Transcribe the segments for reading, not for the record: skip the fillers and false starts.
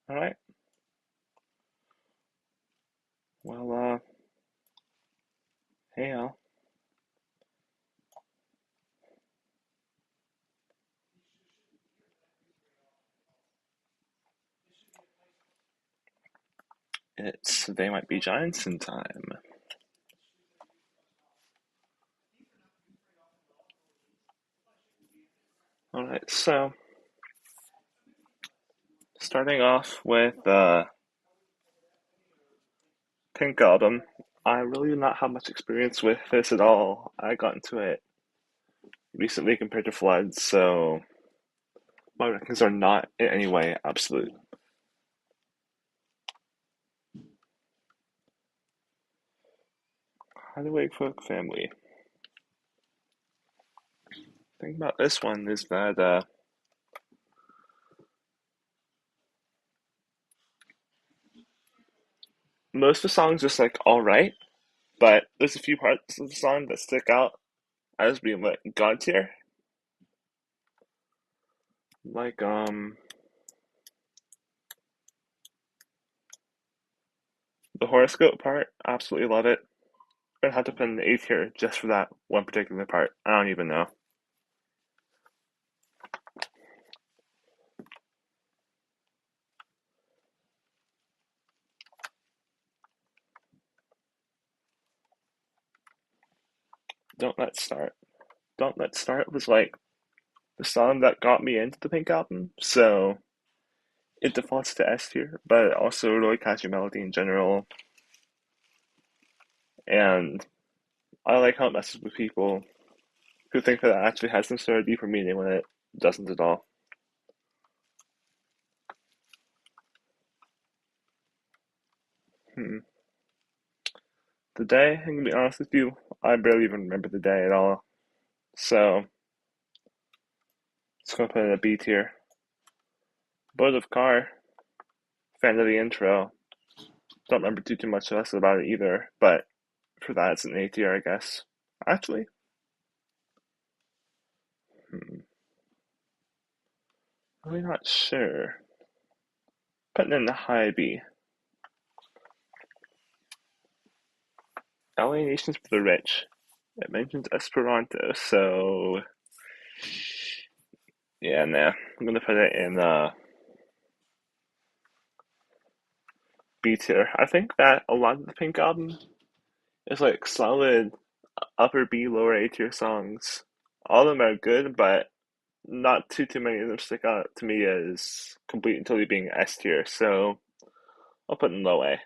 All right. Well, hey, Al. It's They Might Be Giants in time. All right. So, starting off with Pink Album. I really do not have much experience with this at all. I got into it recently compared to Flood, so my rankings are not in any way absolute. Hideaway Folk Family. The thing about this one is that most of the songs just like all right, but there's a few parts of the song that stick out as being like God tier. Like the horoscope part, absolutely love it. I'd have to put in the A tier just for that one particular part. I don't even know. Don't Let's Start. Don't Let's Start was like the song that got me into the Pink album, so it defaults to S tier, but also a really catchy melody in general. And I like how it messes with people who think that it actually has some sort of deeper meaning when it doesn't at all. Hmm. The day, I'm gonna be honest with you, I barely even remember the day at all. So it's gonna put in a B tier. Boat of Car, fan of the intro. Don't remember too much else about it either, but for that it's an A tier, I guess. Actually, hmm, really not sure. Putting in the high B. Alienations for the Rich. It mentions Esperanto, so yeah, nah. I'm gonna put it in B tier. I think that a lot of the Pink album is like solid upper B, lower A tier songs. All of them are good, but not too many of them stick out to me as complete and totally being S tier. So I'll put in low A.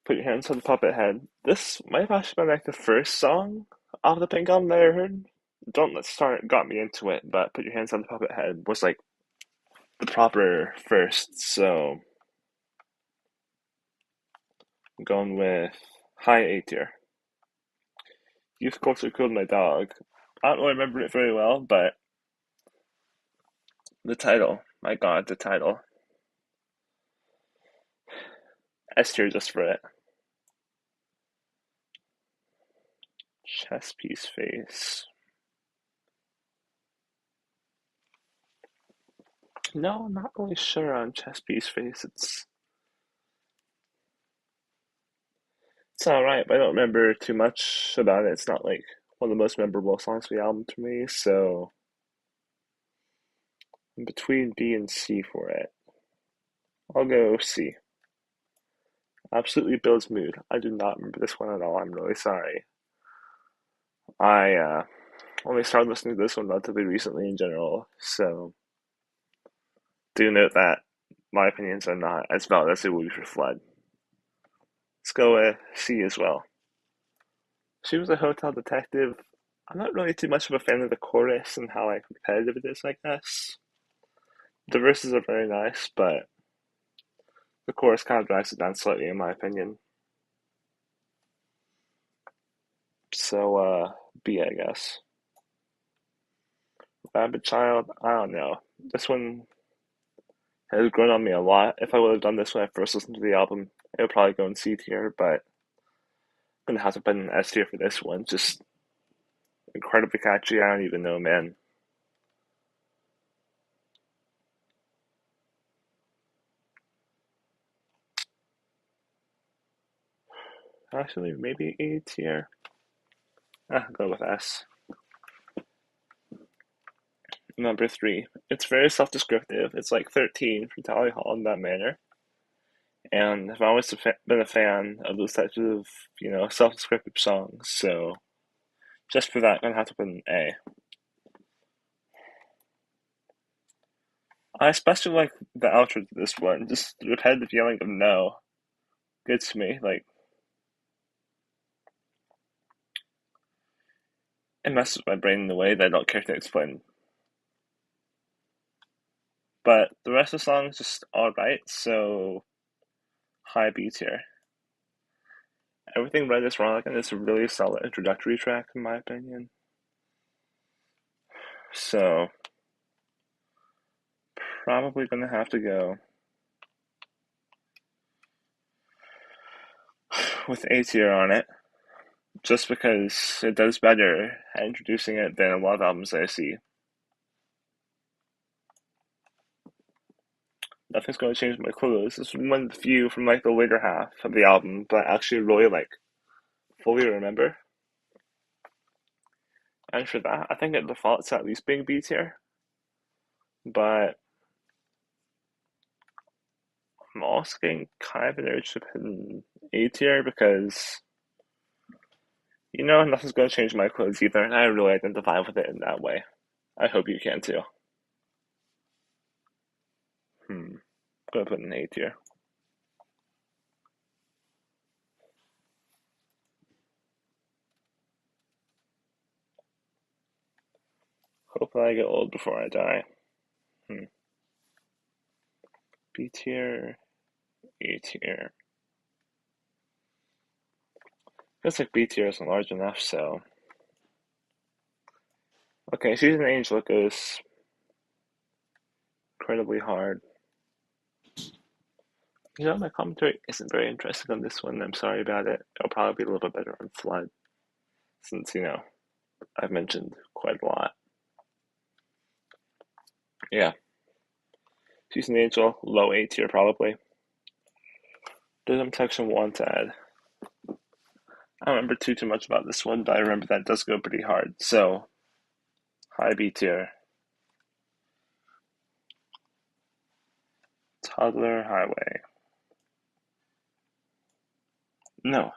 Put Your Hands on the Puppet Head. This might have actually been like the first song off the Pink album that I heard. Don't Let's Start got me into it, but Put Your Hands on the Puppet Head was like the proper first. So I'm going with high A tier. Youth Culture Killed My Dog. I don't really remember it very well, but the title, my god, the title. S tier just for it. Chess Piece Face. No, I'm not really sure on Chess Piece Face. It's alright, but I don't remember too much about it. It's not like one of the most memorable songs of the album to me, so I'm between B and C for it. I'll go C. Absolutely builds mood. I do not remember this one at all. I'm really sorry. I only started listening to this one relatively recently in general, so do note that my opinions are not as valid as they would be for Flood. Let's go with C as well. She was a hotel detective. I'm not really too much of a fan of the chorus and how like competitive it is, I guess. The verses are very nice, but the chorus kind of drags it down slightly, in my opinion. So, B, I guess. Rabbit Child, I don't know. This one has grown on me a lot. If I would have done this when I first listened to the album, it would probably go in C tier, but I'm gonna have to put in S tier for this one. Just incredibly catchy. I don't even know, man. Actually, maybe A tier. Go with S. Number 3. It's very self-descriptive. It's like 13 from Tally Hall in that manner. And I've always been a fan of those types of, self-descriptive songs. So just for that, I'm gonna have to put an A. I especially like the outro to this one. Just the repetitive yelling of no gets me. Like, it messes with my brain in a way that I don't care to explain. But the rest of the song is just alright, so high B tier. Everything Right is Wrong and it's a really solid introductory track in my opinion. So probably gonna have to go with A tier on it, just because it does better at introducing it than a lot of albums I see. Nothing's gonna change my clues. This is one of the few from like the later half of the album, but I actually really like fully remember. And for that, I think it defaults at least being B tier. But I'm also getting kind of an urge to put in A tier because nothing's gonna change my clothes either, and I really identify with it in that way. I hope you can too. I'm gonna put an A tier. Hopefully I get old before I die. B tier, A tier. Feels like B tier isn't large enough, so. Okay, Season Angel goes incredibly hard. My commentary isn't very interesting on this one. I'm sorry about it. It'll probably be a little bit better on Flood, since, I've mentioned quite a lot. Yeah. Season Angel, low A tier probably. Rhythm Section 1 to add. I don't remember too much about this one, but I remember that does go pretty hard. So, high B tier. Toddler Highway. No.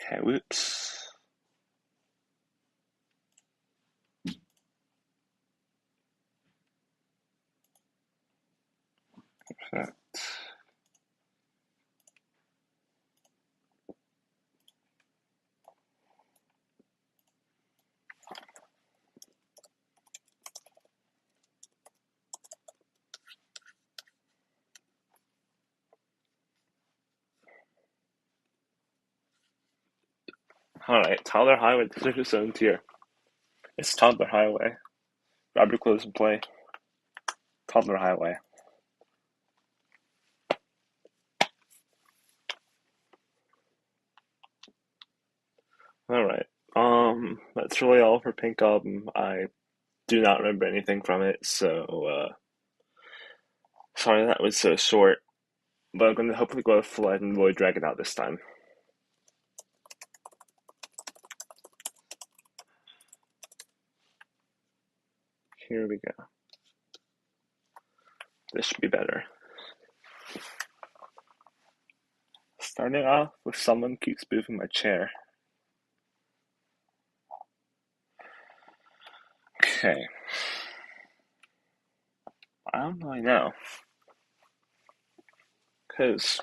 Okay, whoops. That. Alright, Toddler Highway deserves its own tier. It's Toddler Highway. Grab your clothes and play. Toddler Highway. Alright. That's really all for Pink Album. I do not remember anything from it, so sorry that was so short. But I'm gonna hopefully go with Flood and really drag it out this time. Here we go. This should be better. Starting off with Someone Keeps Moving My Chair. Okay. I don't really know. Because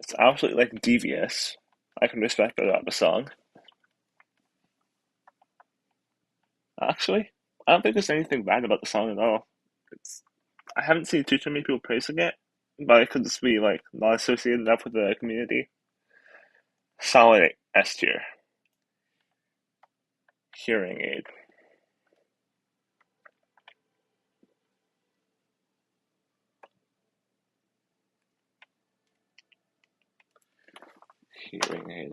it's absolutely like devious. I can respect that about the song. Actually, I don't think there's anything bad about the song at all. It's I haven't seen too many people praising it, but it could just be like not associated enough with the community. Solid S tier. Hearing aid. Hearing aid.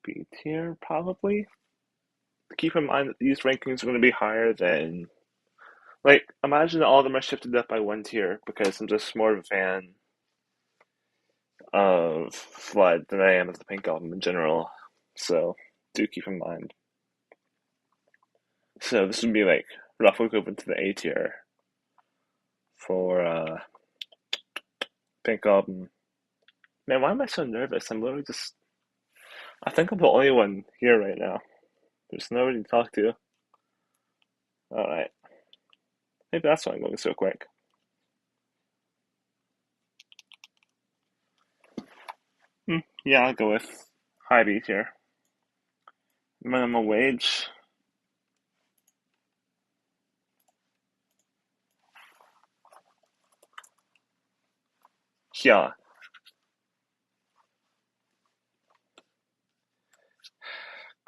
B tier probably. Keep in mind that these rankings are going to be higher than Like, imagine all of them are shifted up by one tier because I'm just more of a fan of Flood than I am of the Pink Album in general. So, do keep in mind. So, this would be like roughly equivalent to the A tier for Pink Album. Man, why am I so nervous? I'm literally just. I think I'm the only one here right now. There's nobody to talk to. Alright. Maybe that's why I'm going so quick. Yeah, I'll go with high B tier. Minimum wage. Yeah.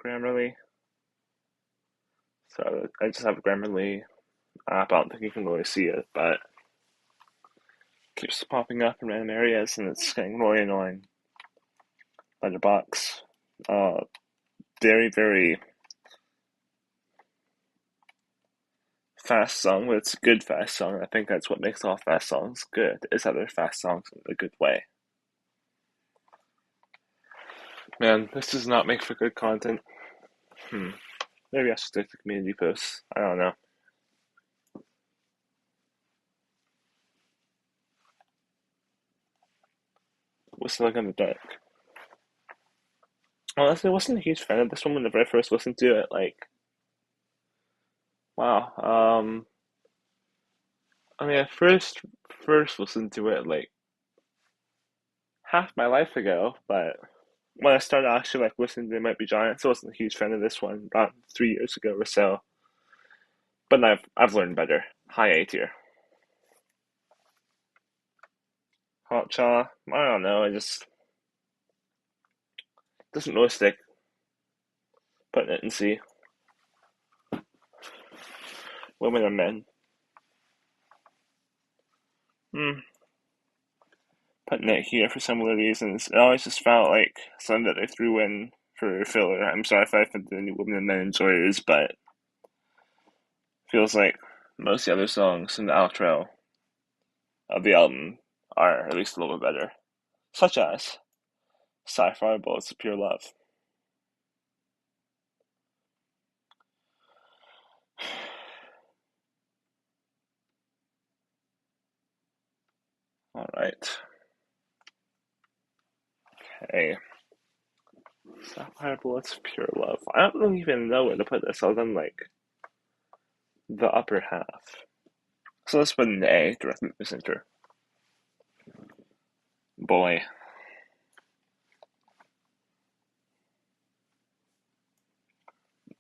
Grammarly. So I just have a Grammarly app. I don't think you can really see it, but it keeps popping up in random areas and it's getting really annoying. Letterbox. Uh, very, very fast song, but it's a good fast song. I think that's what makes all fast songs good, is that they're fast songs in a good way. Man, this does not make for good content. Hmm. Maybe I should stick to community posts. I don't know. What's like in the dark? Honestly, I wasn't a huge fan of this one whenever I first listened to it. Like, wow. I mean, I first listened to it like half my life ago, but when I started actually like listening to They Might Be Giants, I wasn't a huge fan of this one about 3 years ago or so. But I've learned better. High A tier. Hot Cha, I don't know. I just doesn't really stick. Putting it in C. Women or men. Hmm. Putting it here for similar reasons. It always just felt like something that they threw in for filler. I'm sorry if I offended any women and men enjoyers, but feels like most of the other songs in the outro of the album are at least a little bit better, such as Sci-Fi Bullets of Pure Love. All right. Hey, Sapphire Bullets of Pure Love. I don't really even know where to put this other than like the upper half. So let's put an A directly in the center. Boy.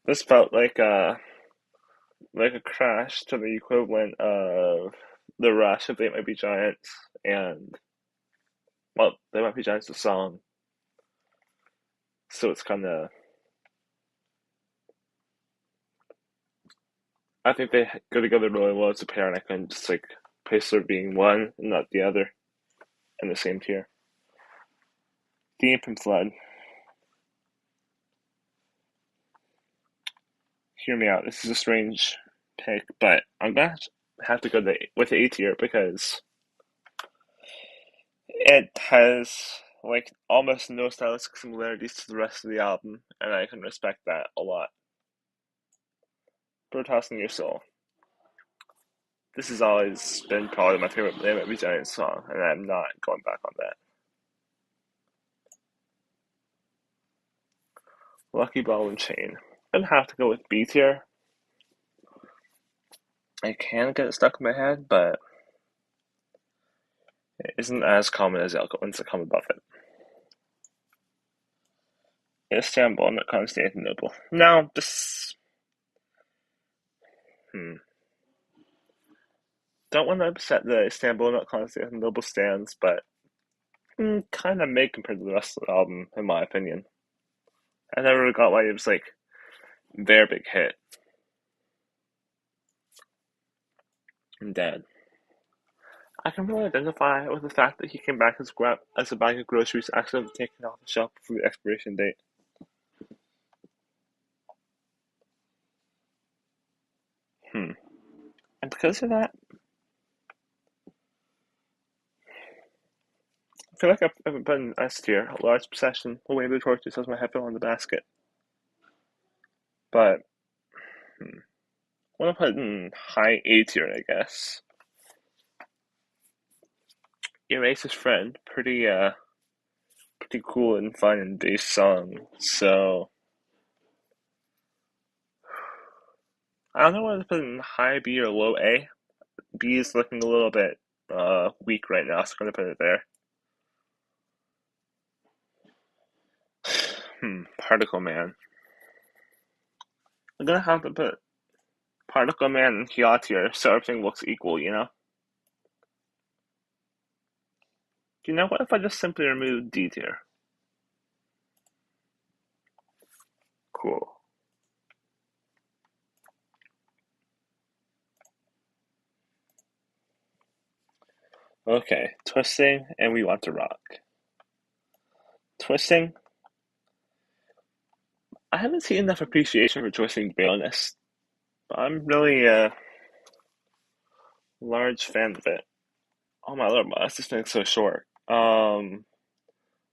This felt like a crash to the equivalent of the Rush of They Might Be Giants and well, They Might Be Giants the song. So it's kinda I think they go together really well as a pair and I couldn't just like place there being one and not the other in the same tier. Theme from Flood. Hear me out. This is a strange pick, but I'm gonna have to go with A tier because it has like almost no stylistic similarities to the rest of the album, and I can respect that a lot. Birdhouse in Your Soul. This has always been probably my favorite They Might Be Giants song, and I'm not going back on that. Lucky Ball and Chain. I'm gonna have to go with B tier. I can get it stuck in my head, but it isn't as common as the other ones that come above it. Istanbul, not Constantinople. No, this. Hmm. Don't want to upset the Istanbul, not Constantinople stands, but kind of mid compared to the rest of the album, in my opinion. I never really got why it was like their big hit. And Dead. I can really identify with the fact that he came back as a bag of groceries accidentally taken off the shelf before the expiration date. Hmm. And because of that, I feel like I've been in S tier, a large obsession, away the torches as my head fell on the basket. But hmm, I want to put in high A tier, I guess. Erase's Friend, pretty cool and fun and bass song. So I don't know whether to put in high B or low A. B is looking a little bit weak right now, so I'm gonna put it there. Particle Man. I'm gonna have to put Particle Man and Kiat here so everything looks equal, you know? You know what if I just simply remove D tier? Cool. Okay, twisting, and we want to rock. Twisting, I haven't seen enough appreciation for twisting to be honest, but I'm really a large fan of it. Oh my lord, this thing's so short. I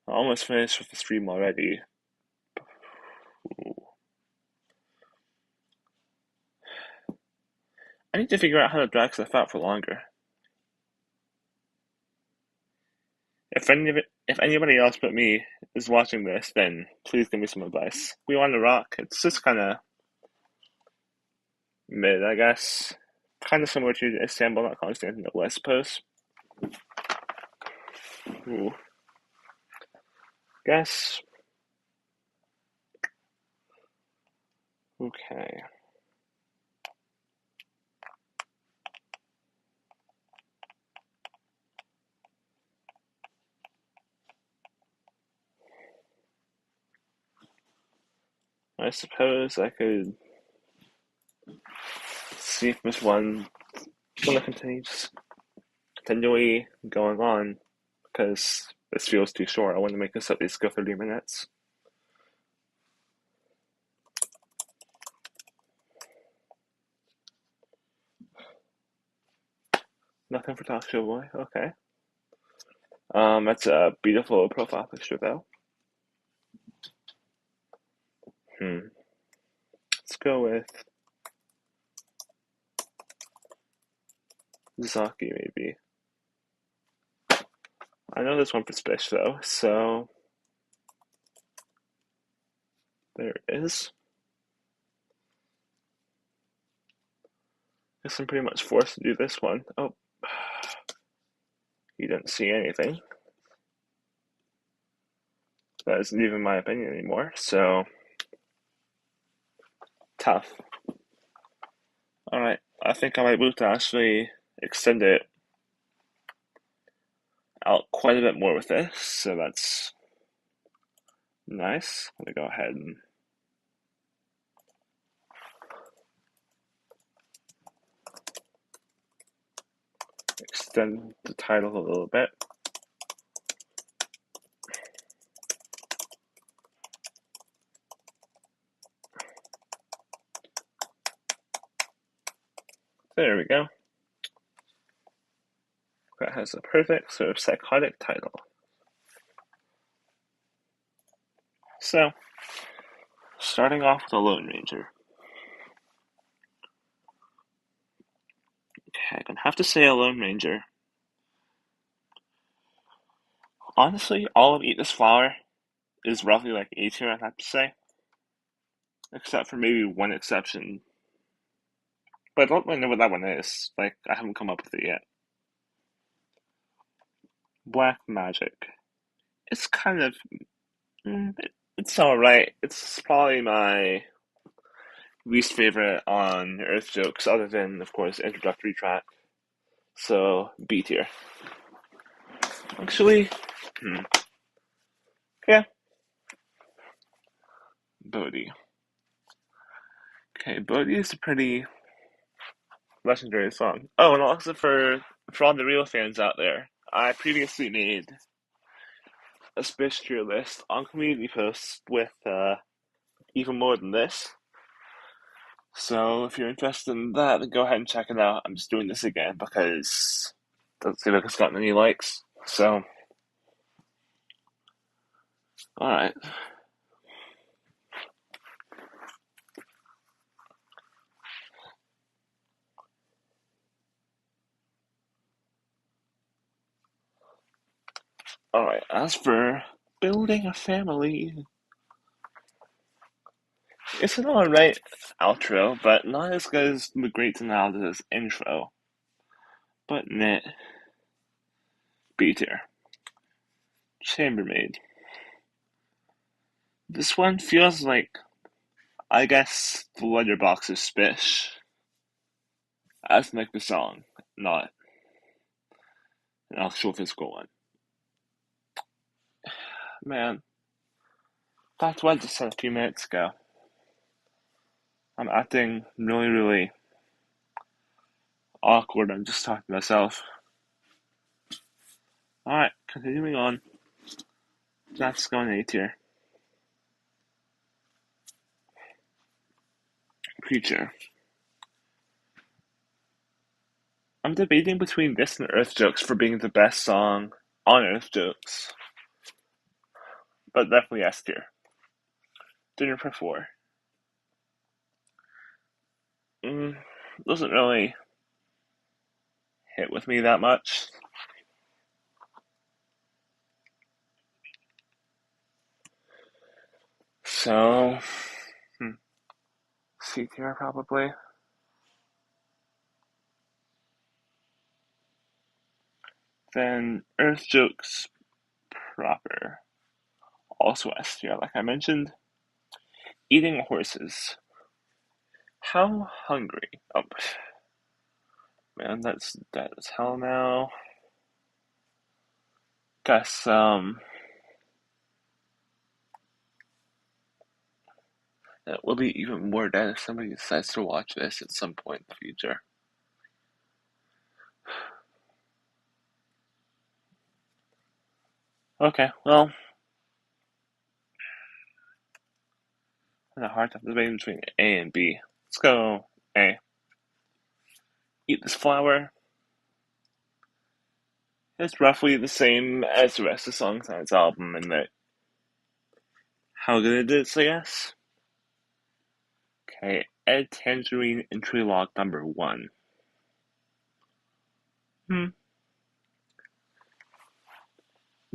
almost finished with the stream already. Ooh. I need to figure out how to drag stuff out for longer. If anybody else but me is watching this, then please give me some advice. We want to rock. It's just kind of mid, I guess. Kind of similar to Istanbul, not Constantinople, I suppose. Ooh. Guess. Okay. I suppose I could see if this one gonna continually going on because this feels too short. I want to make this at least go 30 minutes. Nothing for Talk Show Boy. Okay. That's a beautiful profile picture though. Let's go with Zaki maybe. I know this one for Spish though, so there it is. Guess I'm pretty much forced to do this one. Oh, you didn't see anything. That isn't even my opinion anymore, so tough. Alright, I think I might move to actually extend it out quite a bit more with this, so that's nice. I'm gonna go ahead and extend the title a little bit. There we go. That has a perfect sort of psychotic title. So, starting off with a Lone Ranger. Okay, I'm gonna have to say a Lone Ranger. Honestly, all of Eat This Flower is roughly like A tier, I'd have to say. Except for maybe one exception. But I don't really know what that one is. Like, I haven't come up with it yet. Black Magic. It's kind of. It's alright. It's probably my least favorite on Earth Jokes, other than, of course, introductory track. So, B tier. Actually, yeah, Bodhi. Okay, Bodhi is a pretty legendary song. Oh, and also for all the real fans out there, I previously made a Spish tier list on community posts with even more than this. So if you're interested in that, then go ahead and check it out. I'm just doing this again because it doesn't seem like it's gotten any likes. So, alright. Alright, as for building a family, it's an alright outro, but not as good as the Great Analysis intro. But meh, B tier. Chambermaid. This one feels like, I guess, the letterbox of Spish. As like the song, not an actual physical one. Man, that's what I just said a few minutes ago. I'm acting really, really awkward. I'm just talking to myself. Alright, continuing on. That's going A tier. Creature. I'm debating between this and Earth Jokes for being the best song on Earth Jokes. But definitely S tier. Dinner for Four. Doesn't really hit with me that much. So, C tier probably. Then Earth Jokes proper. Also S tier, like I mentioned. Eating horses. How hungry? Oh, man, that's dead as hell now. Guess, it will be even more dead if somebody decides to watch this at some point in the future. Okay, well, I'm in a hard time debating between A and B. Let's go A. Eat This Flower. It's roughly the same as the rest of the songs on its album, and that how good it is, I guess. Okay, Ed Tangerine entry log number 1.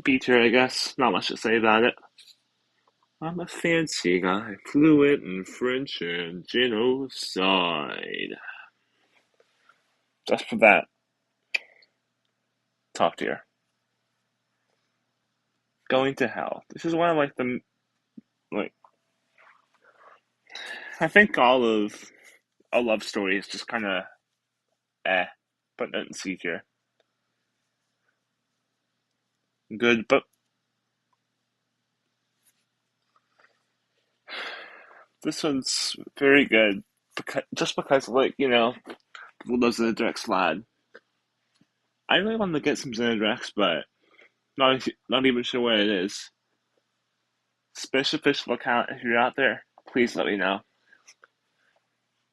B tier, I guess. Not much to say about it. I'm a fancy guy, fluent in French and genocide. Just for that, top tier. Going to Hell. This is one of like the like. I think all of A Love Story is just kind of but not in C tier. Good, but this one's very good just because like people love Xanadex Lad. I really want to get some Xanadex, but not even sure where it is. Special official account, if you're out there, please let me know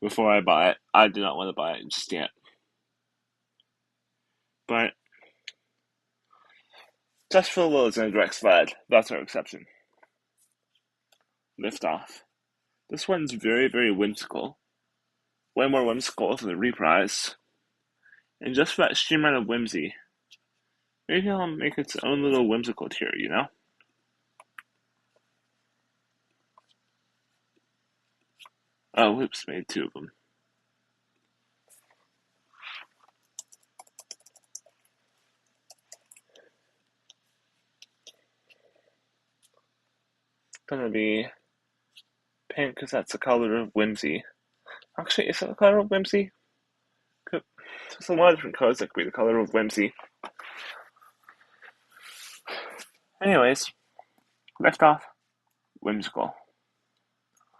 before I buy it. I do not want to buy it just yet. But just for the little Xanadex Lad, that's our exception. Lift Off. This one's very, very whimsical. Way more whimsical than the reprise. And just for that sheer amount of whimsy, maybe I'll make its own little whimsical tier, you know? Oh, whoops, made 2 of them. Gonna be pink because that's the color of whimsy. Actually, is it the color of whimsy? There's a lot of different colors that could be the color of whimsy. Anyways, Lift Off, whimsical.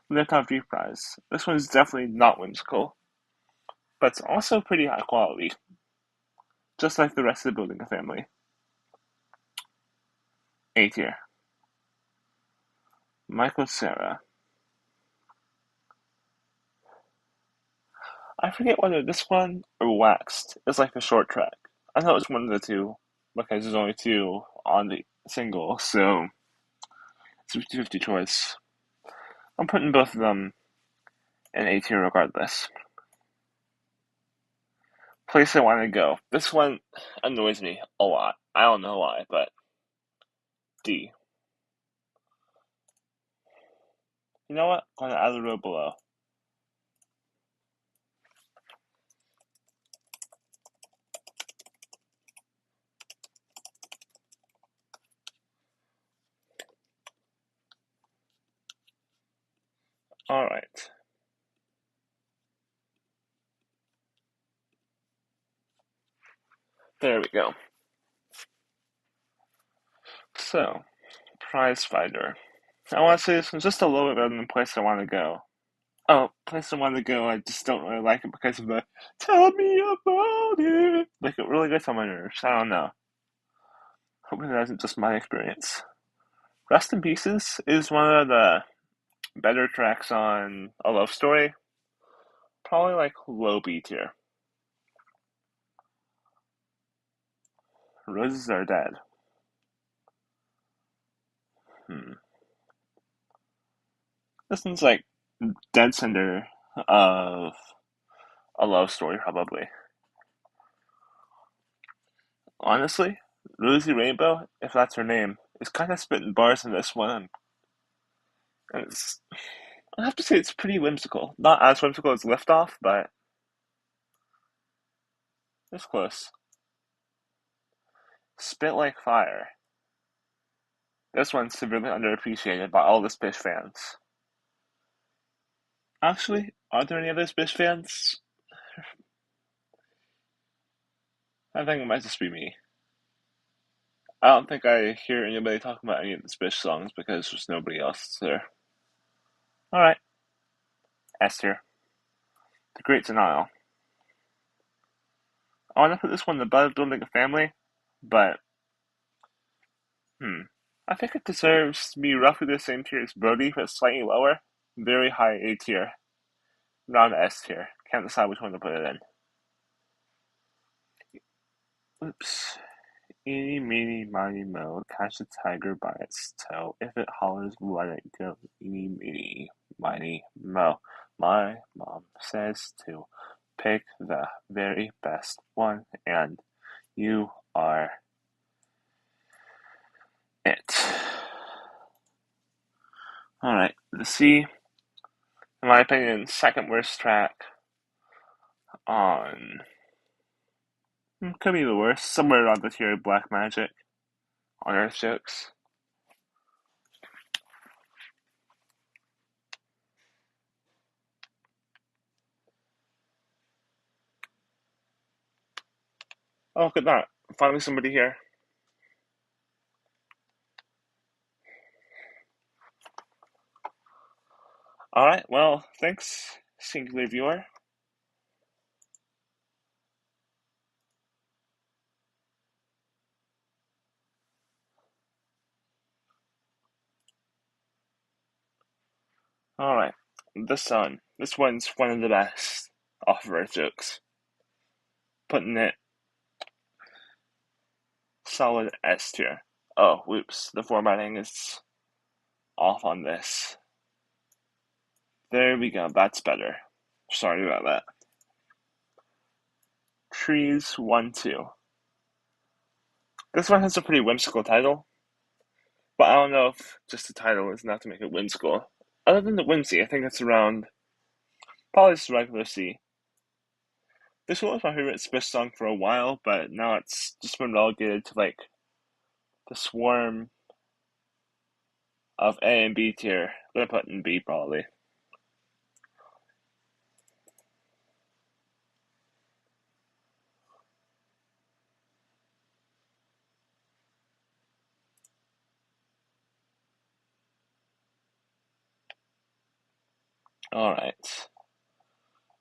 Lift Off reprise. This one's definitely not whimsical, but it's also pretty high quality, just like the rest of Building a Family. A tier. Michael Cera. I forget whether this one or Waxed is like a short track. I thought it was one of the two because there's only two on the single, so it's a 50-50 choice. I'm putting both of them in A tier regardless. Place I want to go. This one annoys me a lot. I don't know why, but D. You know what? I'm gonna add the row below. Alright. There we go. So, Prize Fighter. I want to say this one's just a little bit better than the Place I Want to Go. Oh, Place I Want to Go, I just don't really like it because of the tell me about it. Like, it really gets on my nerves. I don't know. Hopefully that isn't just my experience. Rest in Pieces is one of the better tracks on A Love Story. Probably like low B tier. Roses Are Dead. Hmm. This one's like dead center of A Love Story, probably. Honestly, Rosie Rainbow, if that's her name, is kind of spitting bars in this one. And I have to say, it's pretty whimsical. Not as whimsical as Liftoff, but it's close. Spit Like Fire. This one's severely underappreciated by all the Spish fans. Actually, are there any other Spish fans? I think it might just be me. I don't think I hear anybody talking about any of the Spish songs because there's nobody else there. Alright, S tier. The Great Denial. I want to put this one in the butt of Building a Family, but I think it deserves to be roughly the same tier as Brody, but slightly lower. Very high A tier. Not S tier. Can't decide which one to put it in. Oops. Eeny, meeny, miny, mo. Catch the tiger by its toe. If it hollers, let it go. Eeny, meeny, miny, mo. My mom says to pick the very best one, and you are it. Alright, the C, in my opinion, second worst track on. Could be the worst. Somewhere around the tier of Black Magic on Earth Jokes. Oh, look at that. Finally somebody here. Alright, well, thanks, singular viewer. Alright, The Sun. This one's one of the best off of Earth Jokes. Putting it solid S tier. Oh, whoops. The formatting is off on this. There we go. That's better. Sorry about that. Trees 1 2. This one has a pretty whimsical title, but I don't know if just the title is enough to make it whimsical. Other than the whimsy, I think it's around probably just regular C. This was my favorite Spish song for a while, but now it's just been relegated to like the swarm of A and B tier. I'm gonna put in B probably. Alright.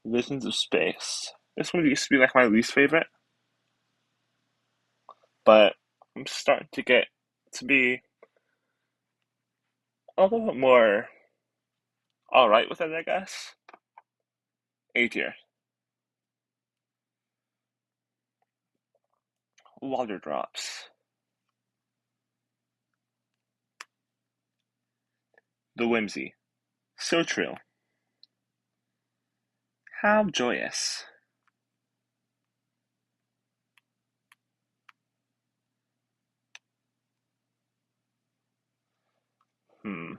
Visions of Space. This one used to be like my least favorite, but I'm starting to get to be a little bit more alright with it, I guess. A tier. Water drops. The whimsy. So true. How joyous. Hmm.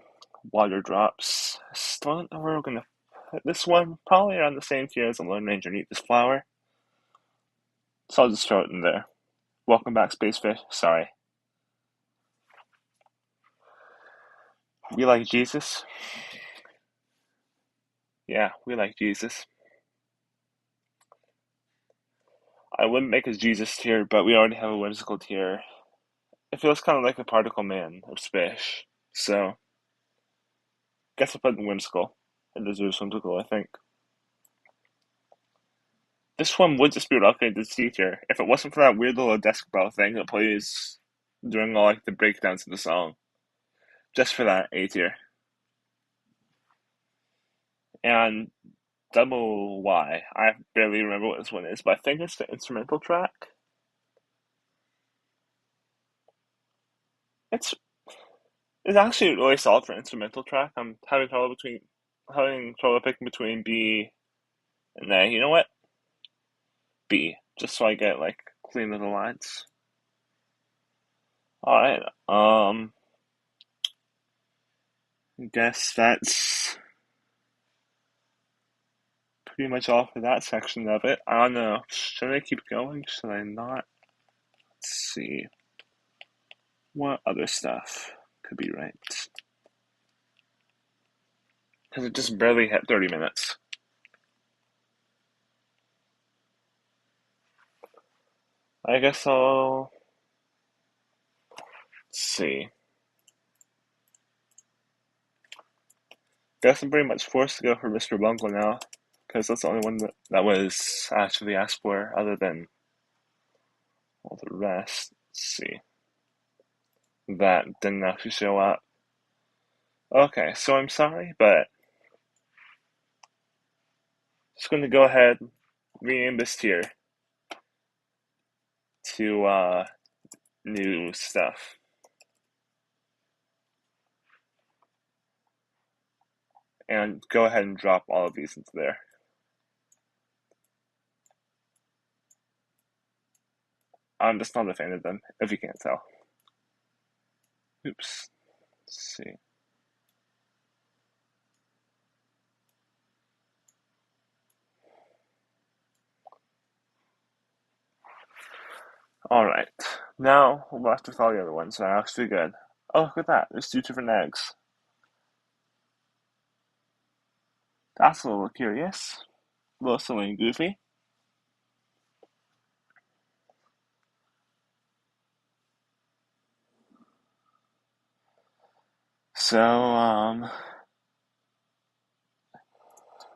Water drops. Still don't know where we're gonna put this one. Probably around the same tier as the Lone Ranger Eat This Flower. So I'll just throw it in there. Welcome back, Spacefish. Sorry. We like Jesus. Yeah, we like Jesus. I wouldn't make a Jesus tier, but we already have a whimsical tier. It feels kind of like the Particle Man of Spish. So, guess I'll put in whimsical. It deserves whimsical, I think. This one would just be relegated to C tier if it wasn't for that weird little desk bell thing that plays during all like the breakdowns of the song. Just for that, A tier. And Double Y. I barely remember what this one is, but I think it's the instrumental track. It's it's actually really solid for an instrumental track. I'm having trouble picking between B and A. You know what? B, just so I get like clean little lines. All right. Guess that's pretty much all for that section of it. I don't know. Should I keep going? Should I not? Let's see. What other stuff could be ranked? Because it just barely hit 30 minutes. I guess I'll. Let's see. Guess I'm pretty much forced to go for Mr. Bungle now. Because that's the only one that was actually asked for, other than all the rest. Let's see. That didn't actually show up. Okay, so I'm sorry, but just going to go ahead, rename this tier to new stuff. And go ahead and drop all of these into there. I'm just not a fan of them, if you can't tell. Oops. Let's see. Alright. Now, we're left with all the other ones that are actually good. Oh, look at that. There's two different eggs. That's a little curious. A little silly and goofy. So,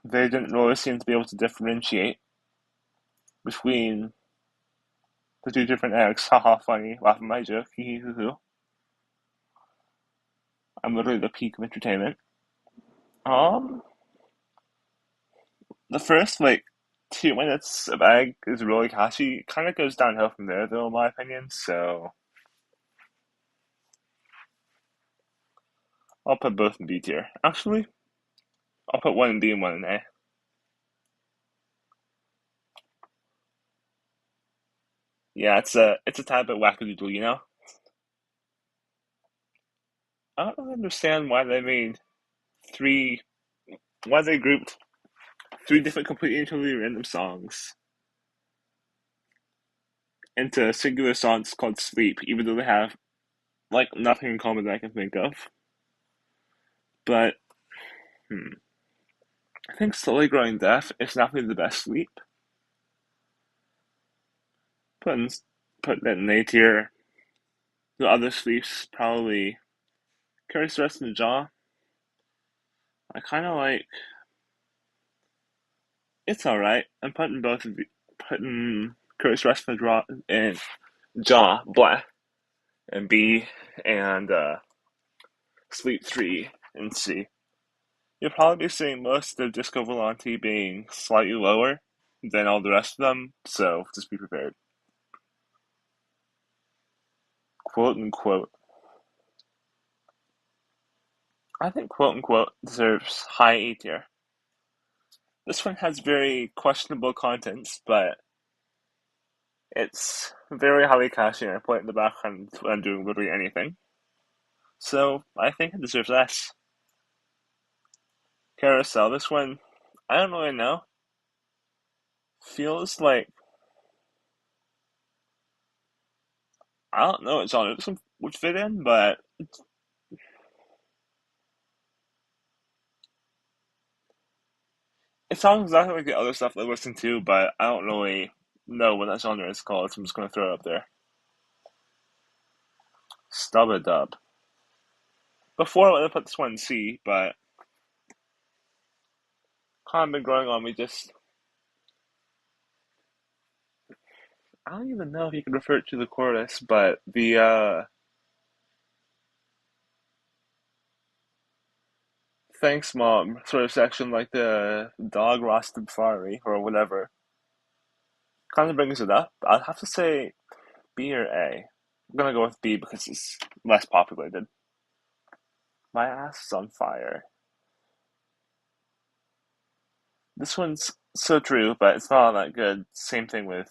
they didn't really seem to be able to differentiate between the two different eggs. Haha, funny. Laugh at my joke. Hee hee hoo hoo. I'm literally the peak of entertainment. Um, the first, like, 2 minutes of egg is really catchy. Kind of goes downhill from there, though, in my opinion. So, I'll put both in B tier. Actually, I'll put one in B and one in A. Yeah, it's a tad bit wackadoodle, you know? I don't really understand why they made three, why they grouped three different completely and totally random songs into singular songs called Sleep, even though they have, like, nothing in common that I can think of. But, I think Slowly Growing Deaf is definitely the best sleep. Put, in, put that in A tier. The other sleeps probably Carries Rest in the Jaw. I kind of like. It's alright. I'm putting both of the. Putting Carries Rest in the Jaw in Jaw, blah, and B, and Sleep 3 and C. You'll probably be seeing most of Disco Volante being slightly lower than all the rest of them, so just be prepared. quote unquote. I think quote unquote deserves high A tier. This one has very questionable contents, but it's very highly catchy and I play it in the background when I'm doing literally anything. So I think it deserves S. Carousel, this one, I don't really know. Feels like, I don't know what genre this one would fit in, but it sounds exactly like the other stuff I listen to, but I don't really know what that genre is called, so I'm just gonna throw it up there. Stub a dub. Before I would have put this one in C, but kind of been growing on me just. I don't even know if you can refer it to the chorus, but the thanks mom sort of section, like the dog roasted fiery or whatever, kind of brings it up. I'd have to say B or A. I'm gonna go with B because it's less populated. My ass is on fire. This one's so true, but it's not all that good. Same thing with.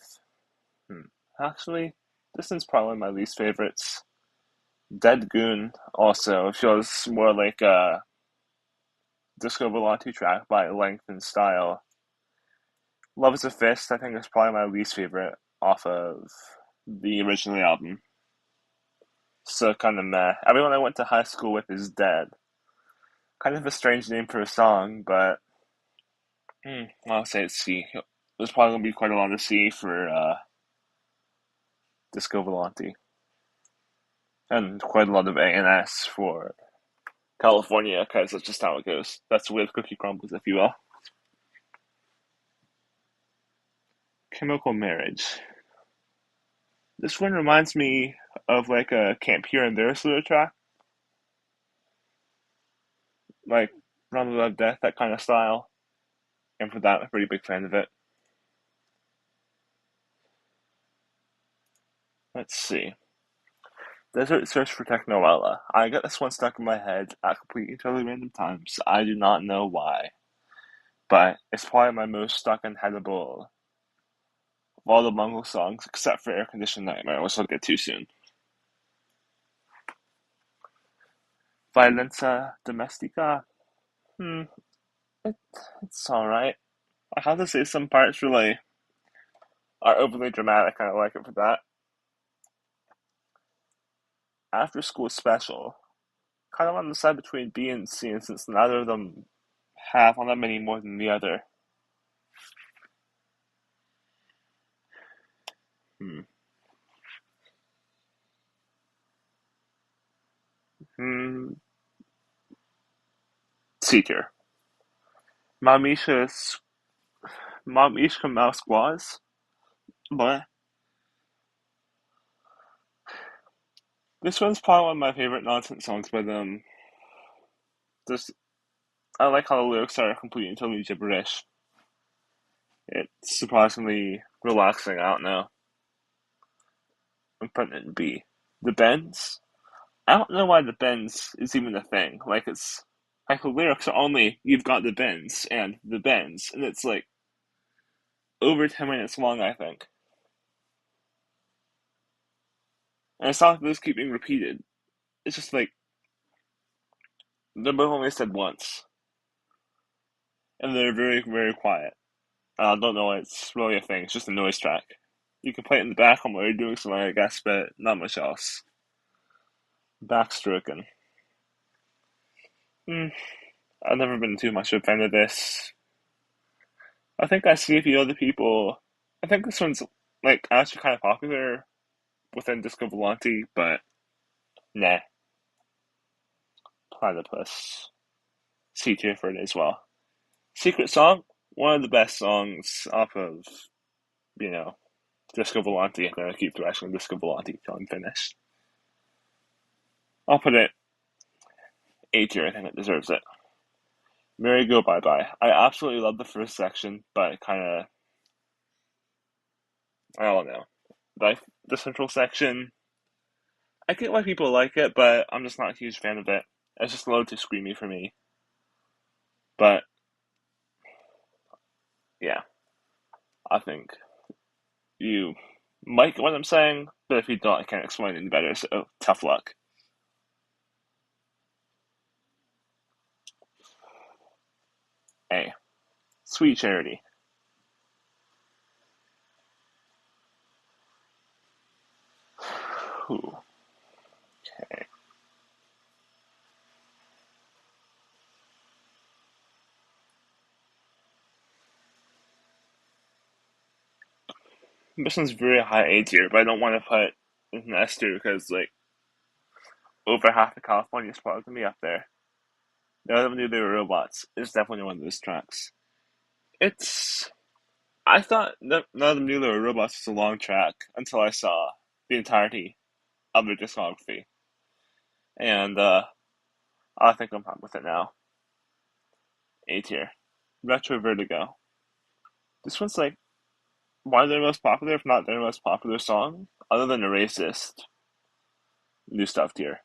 Hmm. Actually, this one's probably my least favorites. Dead Goon also feels more like a Disco Volante track by length and style. Love is a Fist, I think, is probably my least favorite off of the original album. So kind of meh. Everyone I went to high school with is dead. Kind of a strange name for a song, but I'll say it's C. There's probably gonna be quite a lot of C for Disco Volante, and quite a lot of A and S for California, because that's just how it goes. That's with Cookie Crumbles, if you will. Chemical Marriage. This one reminds me of like a Camp Here and There sort of track, like Run Love Death, that kind of style. And for that, I'm a pretty big fan of it. Let's see. Desert Search for Technoella. I got this one stuck in my head at completely totally random times. I do not know why, but it's probably my most stuck and headable of all the Mongol songs, except for Air Conditioned Nightmare, which I'll get to soon. Violenza Domestica. Hmm, it, it's alright. I have to say some parts really are overly dramatic, and I like it for that. After School Special. Kind of on the side between B and C, and since neither of them have on that many more than the other. Hmm. Hmm. C tier. Mamisha's Mamishka Mouse Squaws. But this one's probably one of my favorite nonsense songs by them. Just I like how the lyrics are completely and totally gibberish. It's surprisingly relaxing. I don't know. I'm putting it in B. The bends. I don't know why the bends is even a thing. Like it's like the lyrics are only "You've got the bends" and "the bends," and it's like over 10 minutes long. I think, and it's not like those keep being repeated. It's just like they're both only said once, and they're very very quiet. I don't know why it's really a thing. It's just a noise track. You can play it in the background while you're doing something, I guess, but not much else. Backstroking. Hmm. I've never been too much of a fan of this. I think I see a few other people. I think this one's like actually kind of popular within Disco Volante, but nah. Platypus. C tier for it as well. Secret Song, one of the best songs off of, you know, Disco Volante. I'm gonna keep thrashing Disco Volante until I'm finished. I'll put it A tier. I think it deserves it. Merry Go Bye Bye. I absolutely love the first section, but kind of I don't know. Like the central section, I get why people like it, but I'm just not a huge fan of it. It's just a little too screamy for me. But yeah, I think you might get what I'm saying, but if you don't, I can't explain it any better, so tough luck. A. Sweet Charity. Ooh, okay. This one's very high A tier, but I don't want to put an S tier because, like, over half of California is probably going to be up there. None of them knew they were robots. It's definitely one of those tracks. It's. I thought none of them knew they were robots was a long track until I saw the entirety of their discography. And I think I'm fine with it now. A tier. Retro Vertigo. This one's like one of their most popular, if not their most popular song, other than the racist new stuff tier.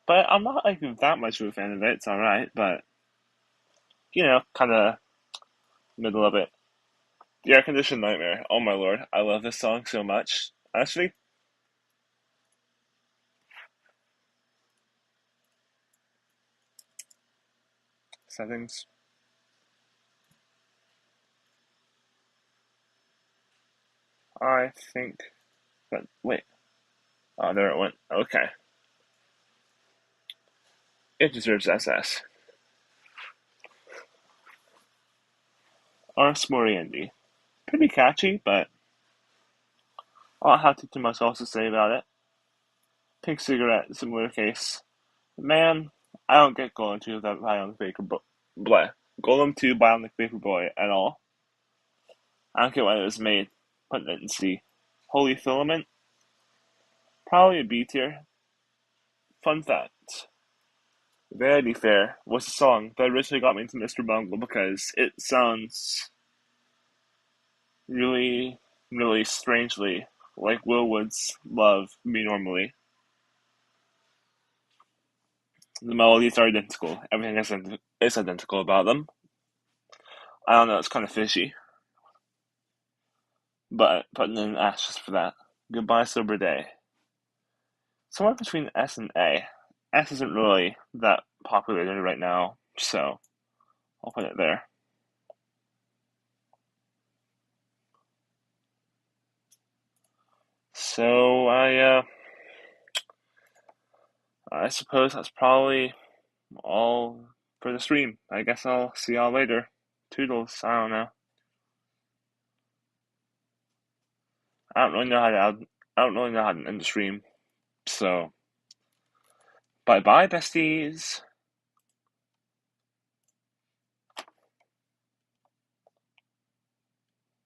But I'm not like that much of a fan of it. It's alright, but kind of middle of it. The Air Conditioned Nightmare. Oh my lord, I love this song so much. Actually, settings. I think. But wait. Oh, there it went. Okay. It deserves SS. Ars Moriendi. Pretty catchy, but I don't have too much else to say about it. Pink Cigarette, similar case. Man, I don't get Golem 2 without Bionic Baker Boy. Bleh. Golem 2 Bionic Baker Boy at all. I don't get why it was made. Putting it in C. Holy Filament, probably a B tier. Fun fact: Vanity Fair was a song that originally got me into Mr. Bungle because it sounds really, really strangely like Will Wood's Love Me Normally. The melodies are identical. Everything is identical about them. I don't know, it's kind of fishy, but putting in ashes for that. Goodbye Sober Day. Somewhere between S and A. S isn't really that popular right now, so I'll put it there. So I suppose that's probably all for the stream. I guess I'll see y'all later. Toodles. I don't know. I don't really know how to. I don't really know how to end the stream. So bye bye, besties.